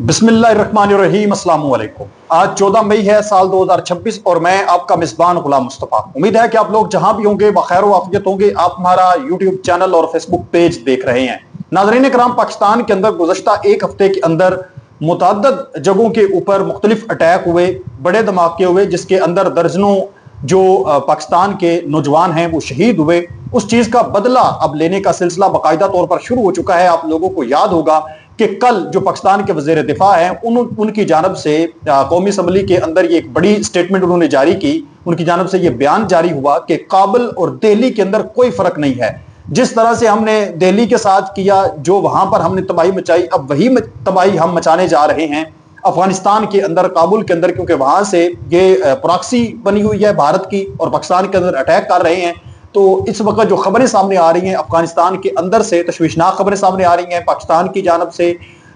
बिस्मिल्लाहिर्रहमानिर्रहीम अस्सलाम वालेकुम। आज 14 मई है साल 2026 और मैं आपका मिसबान गुलाम मुस्तफ़ा। उम्मीद है कि आप लोग जहां भी होंगे बखैर व आफियत होंगे। आप हमारा यूट्यूब चैनल और फेसबुक पेज देख रहे हैं। नाज़रीन कराम, पाकिस्तान के अंदर गुज़श्ता एक हफ्ते के अंदर मुतअद्दिद जगहों के ऊपर मुख्तलिफ अटैक हुए, बड़े धमाके हुए, जिसके अंदर दर्जनों जो पाकिस्तान के नौजवान हैं वो शहीद हुए। उस चीज का बदला अब लेने का सिलसिला बाकायदा तौर पर शुरू हो चुका है। आप लोगों को याद होगा कि कल जो पाकिस्तान के वज़ीर दिफा हैं उनकी जानब से कौमी असम्बली के अंदर ये एक बड़ी स्टेटमेंट उन्होंने जारी की। उनकी जानब से ये बयान जारी हुआ कि काबुल और दिल्ली के अंदर कोई फर्क नहीं है। जिस तरह से हमने दिल्ली के साथ किया, जो वहां पर हमने तबाही मचाई, अब वही तबाही हम मचाने जा रहे हैं अफगानिस्तान के अंदर, काबुल के अंदर, क्योंकि वहां से ये प्रॉक्सी बनी हुई है भारत की और पाकिस्तान के अंदर अटैक कर रहे हैं। तो इस वक्त जो खबरें सामने आ रही हैं अफगानिस्तान के अंदर से, तशवीशनाक खबरें सामने आ रही हैं पाकिस्तान की जानब से,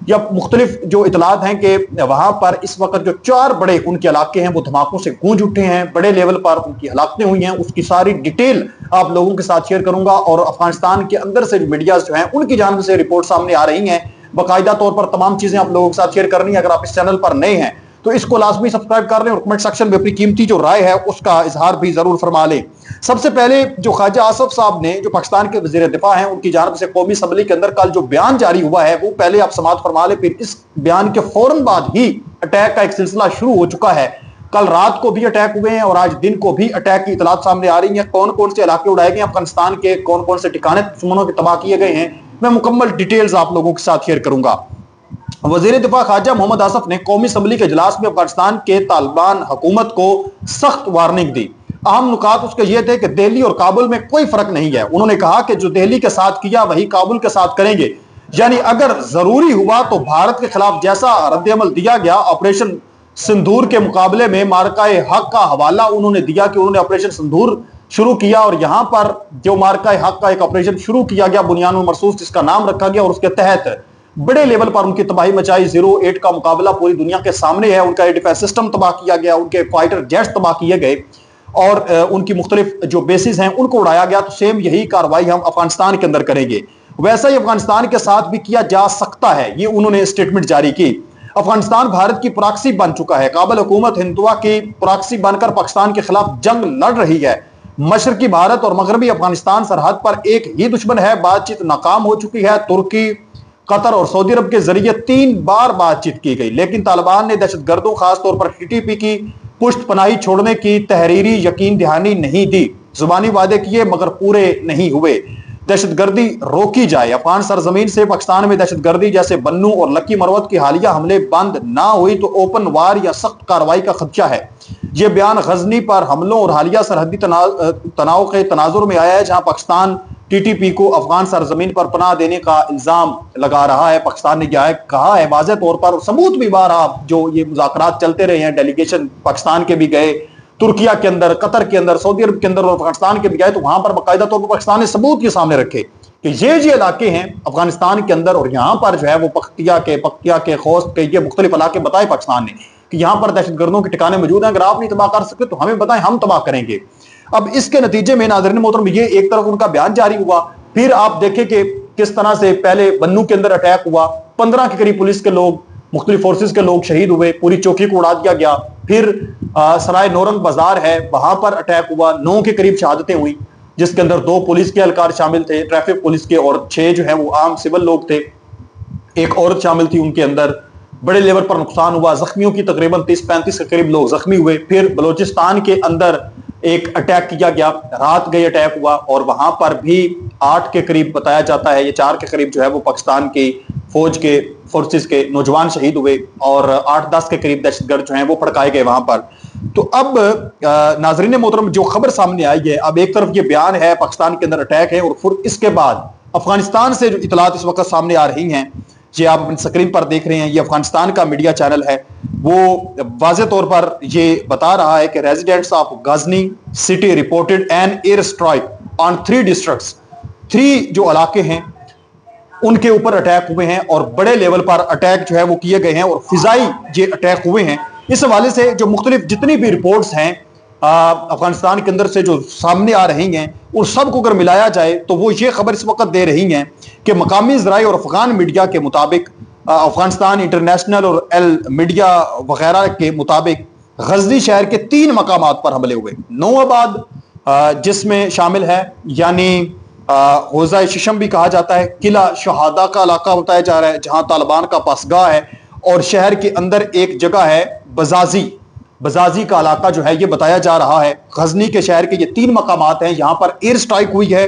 या मुख्तलिफ जो इतलात हैं कि वहां पर इस वक्त जो 4 बड़े उनके इलाके हैं वो धमाकों से गूंज उठे हैं, बड़े लेवल पर उनकी हलाकतें हुई हैं। उसकी सारी डिटेल आप लोगों के साथ शेयर करूंगा। और अफगानिस्तान के अंदर से जो मीडिया जो हैं उनकी जानब से रिपोर्ट सामने आ रही हैं। बाकायदा तौर पर तमाम चीजें आप लोगों के साथ शेयर करनी है। अगर आप इस चैनल पर नए हैं तो इसको लाजमी सब्सक्राइब कर लें और कमेंट सेक्शन में अपनी कीमती जो राय है उसका इजहार भी जरूर फरमा लें। सबसे पहले जो ख्वाजा आसफ साहब ने, जो पाकिस्तान के वज़ीर दिफा हैं, उनकी जानब से कौमी असम्बली के अंदर कल जो बयान जारी हुआ है वो पहले आप समाअत फरमा लें। फिर इस बयान के फौरन बाद ही अटैक का एक सिलसिला शुरू हो चुका है। कल रात को भी अटैक हुए हैं और आज दिन को भी अटैक की इतलात सामने आ रही है। कौन कौन से इलाके उड़ाए गए अफगानिस्तान के, कौन कौन से ठिकाने दुश्मनों के तबाह किए गए हैं, मैं मुकम्मल डिटेल्स आप लोगों के साथ शेयर करूंगा। वज़ीर दिफा ख्वाजा मोहम्मद आसफ ने कौमी असम्बली के इजलास में अफगानिस्तान के तालिबान हुकूमत को सख्त वार्निंग दी। अहम नुकात उसके ये थे कि दिल्ली और काबुल में कोई फर्क नहीं है। उन्होंने कहा कि जो दिल्ली के साथ किया वही काबुल के साथ करेंगे, यानी अगर जरूरी हुआ तो भारत के खिलाफ जैसा रद्द-ए-अमल दिया गया ऑपरेशन सिंदूर के मुकाबले में, मार्का-ए हक का हवाला उन्होंने दिया कि उन्होंने ऑपरेशन सिंदूर शुरू किया और यहां पर जो मार्का-ए हक का एक ऑपरेशन शुरू किया गया, बुनियानुल मरसूस जिसका नाम रखा गया, और उसके तहत बड़े लेवल पर उनकी तबाही मचाई। 08 का मुकाबला पूरी दुनिया के सामने है। उनका डिफेंस सिस्टम तबाह किया गया, उनके फाइटर जेट्स तबाह किए गए और उनकी मुख्तलिफ जो बेसिस हैं उनको उड़ाया गया। तो सेम यही कार्रवाई हम अफगानिस्तान के अंदर करेंगे। वैसा ही अफगानिस्तान के साथ भी किया जा सकता है, ये उन्होंने स्टेटमेंट जारी की। अफगानिस्तान भारत की प्रॉक्सी बन चुका है। काबुल हुकूमत हिंदुआ की प्रॉक्सी बनकर पाकिस्तान के खिलाफ जंग लड़ रही है। मशरकी भारत और मगरबी अफगानिस्तान सरहद पर एक ही दुश्मन है। बातचीत नाकाम हो चुकी है। तुर्की, कतर और सऊदी अरब के जरिए 3 बार बातचीत की गई, लेकिन तालिबान ने दहशतगर्दों, खासतौर पर टीटीपी की पुष्ट पनाही छोड़ने की तहरीरी यकीन दहानी नहीं दी। जुबानी वादे किए मगर पूरे नहीं हुए। दहशतगर्दी रोकी जाए। अफगान सरजमीन से पाकिस्तान में दहशतगर्दी जैसे बन्नू और लक्की मरवत की हालिया हमले बंद ना हुई तो ओपन वार या सख्त कार्रवाई का खदशा है। यह बयान गजनी पर हमलों और हालिया सरहदी तनाव के तनाजुर में आया है, जहां पाकिस्तान टीटीपी को अफगान सरजमीन पर पनाह देने का इल्जाम लगा रहा है। पाकिस्तान ने क्या है कहा है वाज़ेह तौर पर, सबूत भी बारहा जो ये मुज़ाकरात चलते रहे हैं, डेलीगेशन पाकिस्तान के भी गए, तुर्किया के अंदर, कतर के अंदर, सऊदी अरब के अंदर और पाकिस्तान के भी गए, तो वहां पर बाकायदा तौर पर पाकिस्तान ने सबूत के सामने रखे कि ये इलाके हैं अफगानिस्तान के अंदर और यहाँ पर जो है वो पख्तिया के खोस्त के ये मुख्तलिफ इलाके बताए पाकिस्तान ने कि यहाँ पर दहशतगर्दों के ठिकाने मौजूद हैं। अगर आप नहीं तबाह कर सकते तो हमें बताएं, हम तबाह करेंगे। अब इसके नतीजे में नाज़रीन मोहतरम, ये एक तरफ उनका बयान जारी हुआ, फिर आप देखें कि किस तरह से पहले बन्नू के अंदर अटैक हुआ, 15 के करीब पुलिस के लोग, मुख्तलिफ फोर्सेस के लोग शहीद हुए, पूरी चौकी को उड़ा दिया गया। फिर सराय नौरंग बाजार है, वहां पर अटैक हुआ, 9 के करीब शहादतें हुई, जिसके अंदर 2 पुलिस के एहलकार शामिल थे, ट्रैफिक पुलिस के, और 6 जो है वो आम सिविल लोग थे। एक औरत शामिल थी उनके अंदर। बड़े लेवल पर नुकसान हुआ, जख्मियों की तकरीबन 30-35 के करीब लोग जख्मी हुए। फिर बलोचिस्तान के अंदर एक अटैक किया गया, रात गई अटैक हुआ और वहां पर भी 8 के करीब बताया जाता है, ये 4 के करीब जो है वो पाकिस्तान की फौज के फोर्सेस के नौजवान शहीद हुए और 8-10 के करीब दहशतगर्द जो हैं वो भड़काए गए वहां पर। तो अब नाजरीन मोहतरम, जो खबर सामने आई है, अब एक तरफ ये बयान है पाकिस्तान के अंदर अटैक है और फिर इसके बाद अफगानिस्तान से जो इतलात इस वक्त सामने आ रही हैं, ये आप अपनी स्क्रीन पर देख रहे हैं, ये अफगानिस्तान का मीडिया चैनल है, वो वाज़ेह तौर पर ये बता रहा है कि residents of Ghazni city reported an air strike on 3 districts. 3 जो इलाके हैं उनके ऊपर अटैक हुए हैं और बड़े लेवल पर अटैक जो है वो किए गए हैं और फिजाई ये अटैक हुए हैं। इस हवाले से जो मुख्तलिफ जितनी भी रिपोर्ट्स हैं अफगानिस्तान के अंदर से जो सामने आ रही हैं, उस सब को अगर मिलाया जाए तो वो ये खबर इस वक्त दे रही हैं कि मकामी ज़राए और अफगान मीडिया के मुताबिक افغانستان انٹرنیشنل اور ایل میڈیا وغیرہ کے مطابق غزنی شہر کے 3 مقامات پر حملے ہوئے. نو آباد جس میں شامل ہے یعنی حوزہ ششم بھی کہا جاتا ہے, قلعہ شہادہ کا علاقہ بتایا جا رہا ہے جہاں طالبان کا پاسگاہ ہے, اور شہر کے اندر ایک جگہ ہے بزازی کا علاقہ جو ہے یہ بتایا جا رہا ہے. غزنی کے شہر کے یہ 3 مقامات ہیں, یہاں پر ایئر سٹرائک ہوئی ہے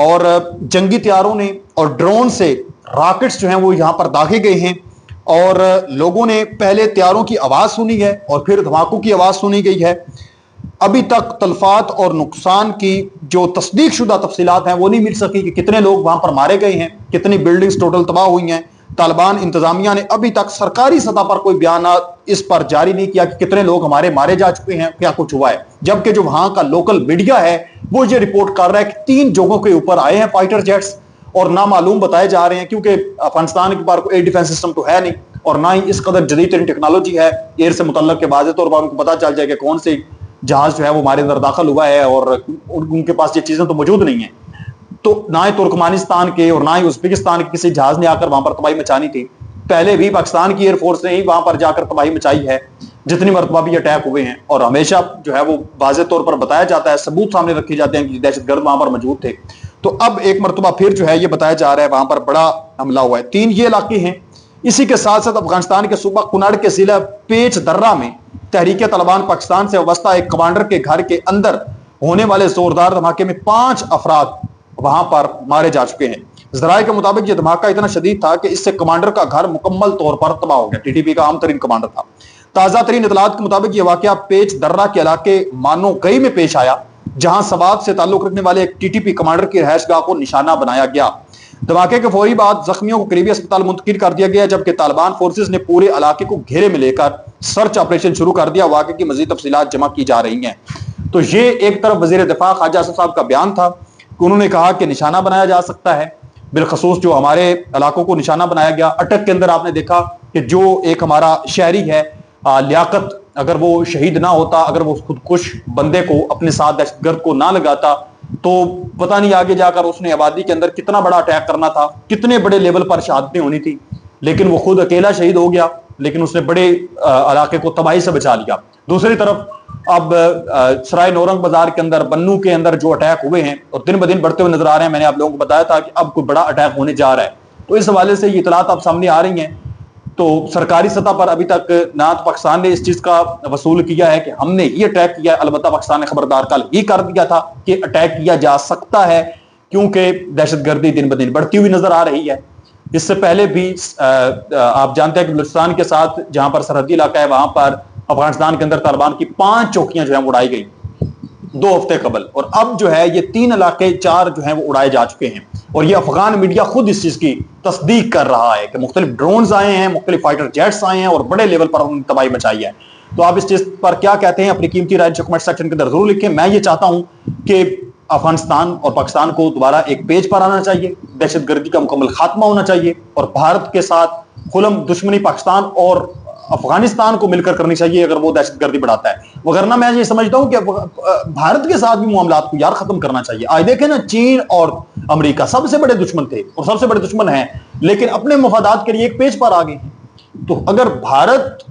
اور جنگی طیاروں نے اور ڈرون سے راکٹس جو ہیں وہ یہاں پر داغے گئے ہیں, اور لوگوں نے پہلے طیاروں کی آواز سنی ہے اور پھر دھماکوں کی آواز سنی گئی ہے. ابھی تک تلفات اور نقصان کی جو تصدیق شدہ تفصیلات ہیں وہ نہیں مل سکی کہ کتنے لوگ وہاں پر مارے گئے ہیں, کتنی بلڈنگز ٹوٹل تباہ ہوئی ہیں. طالبان انتظامیہ نے ابھی تک سرکاری سطح پر کوئی بیانات اس پر جاری نہیں کیا کہ کتنے لوگ ہمارے مارے جا چکے ہیں, کیا کچھ ہوا ہے, جبکہ جو وہاں کا لوکل میڈیا ہے وہ یہ رپورٹ کر رہا ہے کہ 3 جگہوں کے اوپر آئے ہیں فائٹر جیٹس اور نامعلوم بتائے جا رہے ہیں, کیونکہ افغانستان کے پاس کوئی ایئر ڈیفنس سسٹم تو ہے نہیں اور نہ ہی اس قدر جدید ترین ٹیکنالوجی ہے ایئر سے متعلق, کے واضح طور پر ان کو پتہ چل جائے کہ کون سے جہاز جو ہے وہ ہمارے اندر داخل ہوا ہے, اور ان کے پاس یہ چیزیں تو موجود نہیں ہیں. تو نہ ہی ترکمانستان کے اور نہ ہی ازبکستان کے کسی جہاز نے آ کر وہاں پر تباہی مچانی تھی. پہلے بھی پاکستان کی ایئر فورس نے ہی وہاں پر جا کر تباہی مچائی ہے جتنی مرتبہ بھی اٹیک ہوئے ہیں, اور ہمیشہ جو ہے وہ واضح طور پر بتایا جاتا ہے, ثبوت سامنے رکھے جاتے ہیں کہ دہشت گرد وہاں پر موجود تھے. تو اب ایک مرتبہ پھر جو ہے یہ بتایا جا رہا ہے وہاں پر بڑا حملہ ہوا ہے. 3 یہ علاقے ہیں. اسی کے ساتھ ساتھ افغانستان کے صوبہ کنڑ کے ضلع پیچ درہ میں تحریک طالبان پاکستان سے وابستہ ایک کمانڈر کے گھر کے اندر ہونے والے زوردار دھماکے میں 5 افراد وہاں پر مارے جا چکے ہیں. ذرائع کے مطابق یہ دھماکہ اتنا شدید تھا کہ اس سے کمانڈر کا گھر مکمل طور پر تباہ ہو گیا. TTP کا عام ترین کمانڈر تھا. تازہ ترین اطلاعات کے مطابق یہ واقعہ پیچ درہ کے علاقے مانو گئی میں پیش آیا جہاں سوات سے تعلق رکھنے والے ایک TTP کمانڈر کی رہائش گاہ کو نشانہ بنایا گیا. دھماکے کے فوری بعد زخمیوں کو قریبی اسپتال منتقل کر دیا گیا, جبکہ طالبان فورسز نے پورے علاقے کو گھیرے میں لے کر سرچ آپریشن شروع کر دیا. واقعے کی مزید تفصیلات جمع کی جا رہی ہیں. تو یہ ایک طرف وزیر دفاع خواجہ اسد صاحب کا بیان تھا کہ انہوں نے کہا کہ نشانہ بنایا جا سکتا ہے, بالخصوص جو ہمارے علاقوں کو نشانہ بنایا گیا. اٹک کے اندر آپ نے دیکھا کہ جو ایک ہمارا شہری ہے لیاقت, اگر وہ شہید نہ ہوتا, اگر وہ خودکش بندے کو اپنے ساتھ دہشت گرد کو نہ لگاتا تو پتہ نہیں آگے جا کر اس نے آبادی کے اندر کتنا بڑا اٹیک کرنا تھا, کتنے بڑے لیول پر شہادتیں ہونی تھی. لیکن وہ خود اکیلا شہید ہو گیا, لیکن اس نے بڑے علاقے کو تباہی سے بچا لیا. دوسری طرف اب سرائے نورنگ بازار کے اندر بنو کے اندر جو اٹیک ہوئے ہیں اور دن بدن بڑھتے ہوئے نظر آ رہے ہیں, میں نے آپ لوگوں کو بتایا تھا کہ اب کوئی بڑا اٹیک ہونے جا رہا ہے. تو اس حوالے سے یہ اطلاعات اب سامنے آ رہی ہیں. تو سرکاری سطح پر ابھی تک نہ تو پاکستان نے اس چیز کا وصول کیا ہے کہ ہم نے یہ اٹیک کیا ہے, البتہ پاکستان نے خبردار کل ہی کر دیا تھا کہ اٹیک کیا جا سکتا ہے کیونکہ دہشت گردی دن بدن بڑھتی ہوئی نظر آ رہی ہے. اس سے پہلے بھی آپ جانتے ہیں کہ بلوچستان کے ساتھ جہاں پر سرحدی علاقہ ہے وہاں پر افغانستان کے اندر طالبان کی 5 چوکیاں جو ہیں اڑائی گئی 2 ہفتے قبل, اور اب جو ہے یہ 3 علاقے 4 جو ہیں وہ اڑائے جا چکے ہیں. اور یہ افغان میڈیا خود اس چیز کی تصدیق کر رہا ہے کہ مختلف ڈرونز آئے ہیں, مختلف فائٹر جیٹس آئے ہیں اور بڑے لیول پر انہوں نے تباہی مچائی ہے. تو آپ اس چیز پر کیا کہتے ہیں, اپنی قیمتی رائے کمنٹ سیکشن کے اندر ضرور لکھیں. میں یہ چاہتا ہوں کہ افغانستان اور پاکستان کو دوبارہ ایک پیج پر آنا چاہیے, دہشت گردی کا مکمل خاتمہ ہونا چاہیے, اور بھارت کے ساتھ کھلم دشمنی پاکستان اور افغانستان کو مل کر کرنی چاہیے اگر وہ دہشت گردی بڑھاتا ہے. وگرنہ میں یہ سمجھتا ہوں کہ بھارت کے ساتھ بھی معاملات کو یار ختم کرنا چاہیے. آج دیکھیں نا, چین اور امریکہ سب سے بڑے دشمن تھے اور سب سے بڑے دشمن ہیں, لیکن اپنے مفادات کے لیے ایک پیج پر آ گئے ہیں. تو اگر بھارت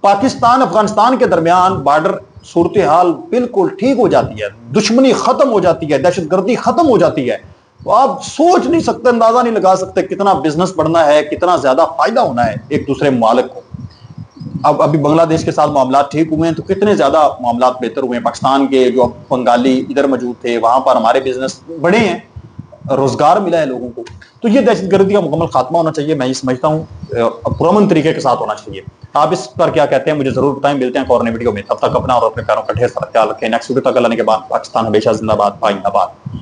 پاکستان افغانستان کے درمیان بارڈر صورتحال بالکل ٹھیک ہو جاتی ہے, دشمنی ختم ہو جاتی ہے, دہشت گردی ختم ہو جاتی ہے, تو آپ سوچ نہیں سکتے, اندازہ نہیں لگا سکتے کتنا بزنس بڑھنا ہے, کتنا زیادہ فائدہ ہونا ہے ایک دوسرے ممالک کو. اب ابھی بنگلہ دیش کے ساتھ معاملات ٹھیک ہوئے ہیں تو کتنے زیادہ معاملات بہتر ہوئے ہیں. پاکستان کے جو بنگالی ادھر موجود تھے وہاں پر ہمارے بزنس بڑے ہیں, روزگار ملا ہے لوگوں کو. تو یہ دہشت گردی کا مکمل خاتمہ ہونا چاہیے, میں یہ سمجھتا ہوں پرامن طریقے کے ساتھ ہونا چاہیے. آپ اس پر کیا کہتے ہیں مجھے ضرور بتائیں. ملتے ہیں ایک اور نئی ویڈیو میں, تب تک اپنا اور اپنے پیاروں کا ڈھیر سارا خیال رکھیں. نیکسٹ ویڈیو تک اللہ نے کے بعد پاکستان ہمیشہ زندہ باد, پائندہ باد.